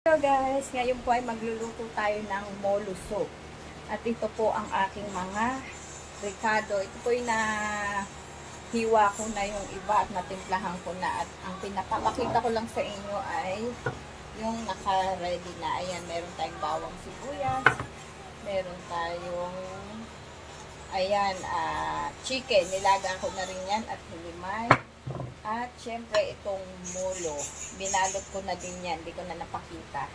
Hello guys, ngayon po ay magluluto tayo ng molo soup. At ito po ang aking mga ricado. Ito po yung nahiwa ko na yung iba at natimplahan ko na. At ang pinapakita ko lang sa inyo ay yung naka-ready na. Ayan, meron tayong bawang sibuyas. Meron tayong chicken. Nilagaan ko na rin yan at hilimay. At syempre itong molo, binalot ko na din yan, hindi ko na napakita.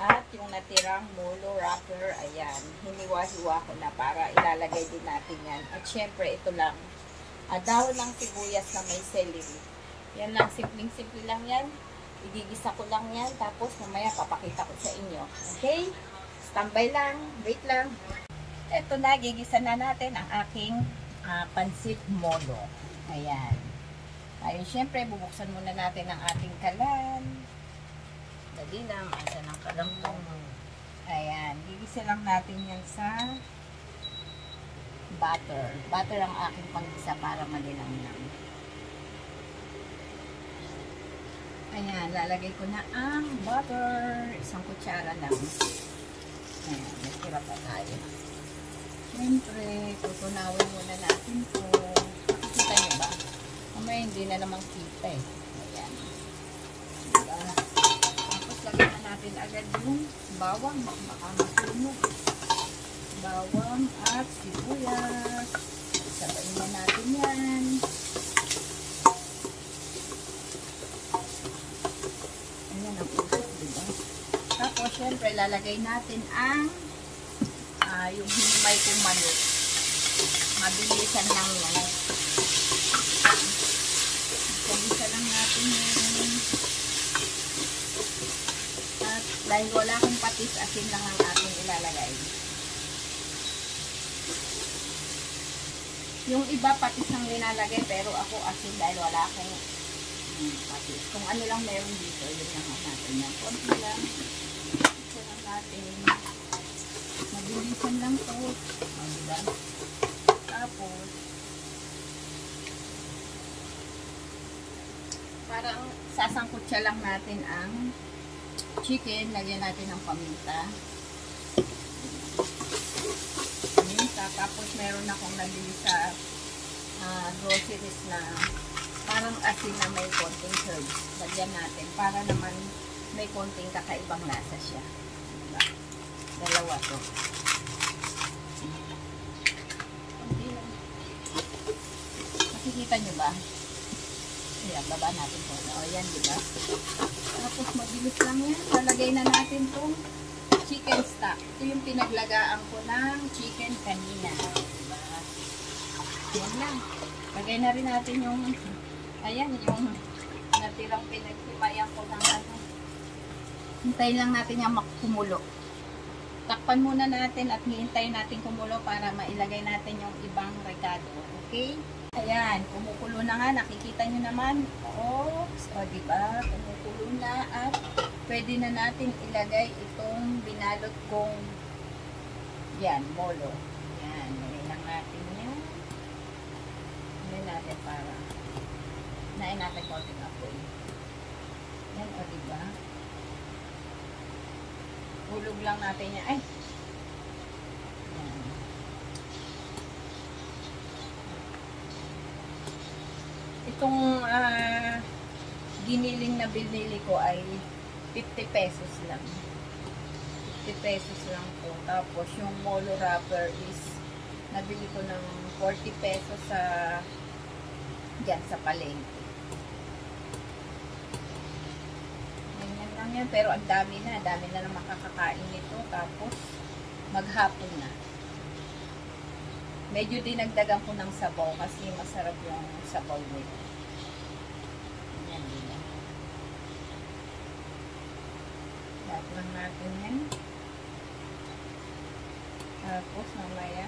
At yung natirang molo wrapper, ayan, hiniwa-hiwa ko na para ilalagay din natin yan. At syempre ito lang, dahon ng sibuyas na may celery. Yan lang, simpleng-simple lang yan. Igigisa ko lang yan, tapos mamaya papakita ko sa inyo. Okay? Standby lang, wait lang. Ito na, gigisa na natin ang aking pansit molo. Ayan. Ayun, syempre, bubuksan muna natin ang ating kalan. Dali lang, asa ng kalan ko. Ayan, gigisa lang natin yan sa butter. Butter ang aking panggisa para malilang lang. Ayan, lalagay ko na ang butter. Isang kutsara lang. Ayan, nagtira pa tayo. Syempre, tutunawin muna natin po. Makikita nyo ba? Mamaya hindi na naman kita eh. Ayan. Diba? Tapos lagyan na natin agad yung bawang. Baka masunog. Bawang at sibuyas. Sabayin na natin yan. Ayan ang usok, diba? Tapos syempre lalagay natin ang yung hinimay kong manok. Mabilisan lang yan. Isa lang natin yun. At dahil wala akong patis, asin lang ang ating ilalagay. Yung iba patis ang nilalagay, pero ako asin dahil wala akong patis. Kung ano lang meron dito, yun lang natin. Yung konti lang. Isa lang natin. Mabilisan lang po. Diba? Tapos, parang sasangkutsa lang natin ang chicken. Lagyan natin ng paminta. Tapos meron akong nabili sa groceries na parang asin na may konting herbs. Lagyan natin para naman may konting kakaibang lasa siya. Diba? Dalawa to. Makikita nyo ba? Ayan, baba natin po. O, yan, diba? Tapos, mabilis lang yan. Lalagay na natin itong chicken stock. Ito yung pinaglagaan ko ng chicken kanina. Diba? Yan lang. Lagay na rin natin yung, ayan, yung natirang pinaghimayan ko ng ano. Hintayin lang natin yung kumulo. Takpan muna natin at hihintayin natin kumulo para mailagay natin yung ibang recado. Okay? Ayan, kumukulo na nga. Nakikita nyo naman. Oops. O, diba? Kumukulo na at pwede na natin ilagay itong binalot kong yan, molo. Yan, lagay lang natin yan. Lagay natin para nain natin konting apoy. Yan, o, diba? Hulog lang natin yan. Ay! Itong giniling na binili ko ay 50 pesos lang. 50 pesos lang po. Tapos yung molo wrapper is nabili ko ng 40 pesos sa dyan sa palengke. Ganyan lang yan. Pero ang dami na. Dami na lang makakakain nito. Tapos maghapon na. Medyo dinagdagan ko ng sabaw kasi masarap yung sabaw nito. Yan din. Lahat lang natin yan. Tapos mamaya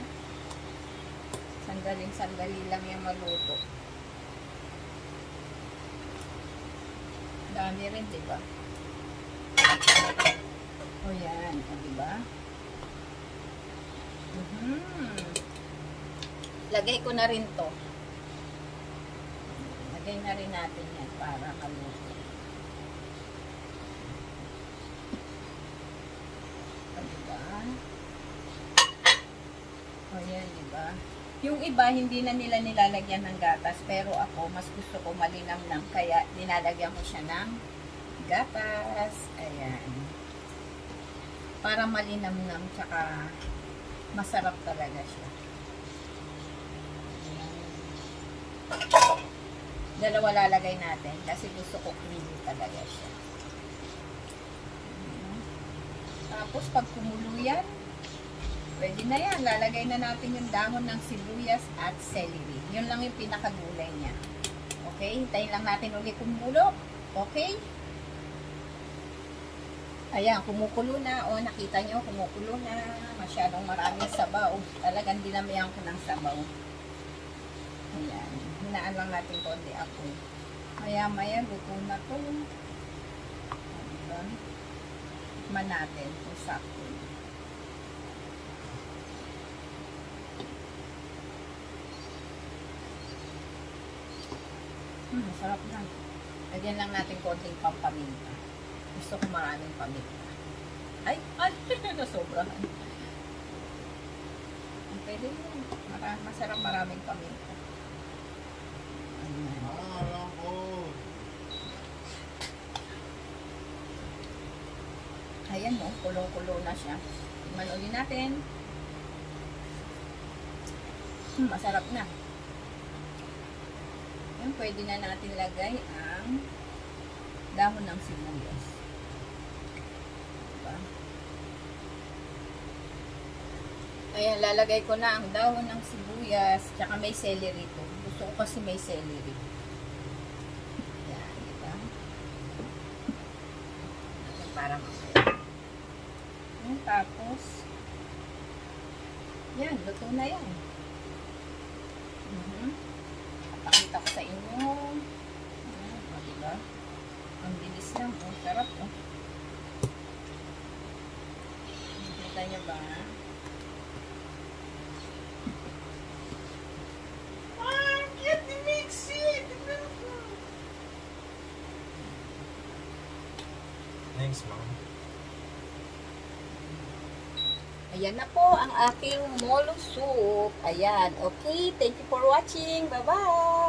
sandali lang yung maluto. Dami rin, diba? O yan, diba? Lagay ko na rin to. Lagay na rin natin yan para kaluto. Yung iba, hindi na nila nilalagyan ng gatas. Pero ako, mas gusto ko malinamnam. Kaya, nilalagyan ko siya ng gatas. Ayan. Para malinamnam, tsaka masarap talaga siya. Dalawa lalagay natin kasi gusto ko creamy talaga siya. Tapos pag kumulo yan, pwede na yan. Lalagay na natin yung dahon ng sibuyas at celery. Yun lang yung pinakagulay niya. Okay? Hintayin lang natin ulit kumulo. Okay? Ayan, kumukulo na. O, nakita nyo, kumukulo na. Masyadong maraming sabaw. Talagang dinamihan ko ng sabaw. Ayan. Hinaan lang natin konti ako. Maya-maya, luto na to. Diba? Tikman natin kung sakto. Masarap na. Lagyan lang natin konting pampaminta. Gusto ko maraming paminta. Ay! Nasobrahan. Pwede yun. Masarap maraming paminta. Alam ko. Ayan mo, kulong-kulo na siya. Tignan ulit natin. Masarap na. Yan, pwede na natin lagay ang dahon ng sibuyas. Diba? Ayan, lalagay ko na ang dahon ng sibuyas, tsaka may celery to. Gusto ko kasi may celery. Ayan, diba? Para mamaya. Ayan, tapos, yan, luto na yan. Pakita ko sa inyo. Ayan, o, diba? Ang bilis lang. O, sarap, o. Nakita nyo ba? Get the mix it! Thanks, Mom. Ayan na po ang aking molo soup. Ayan. Okay. Thank you for watching. Bye-bye.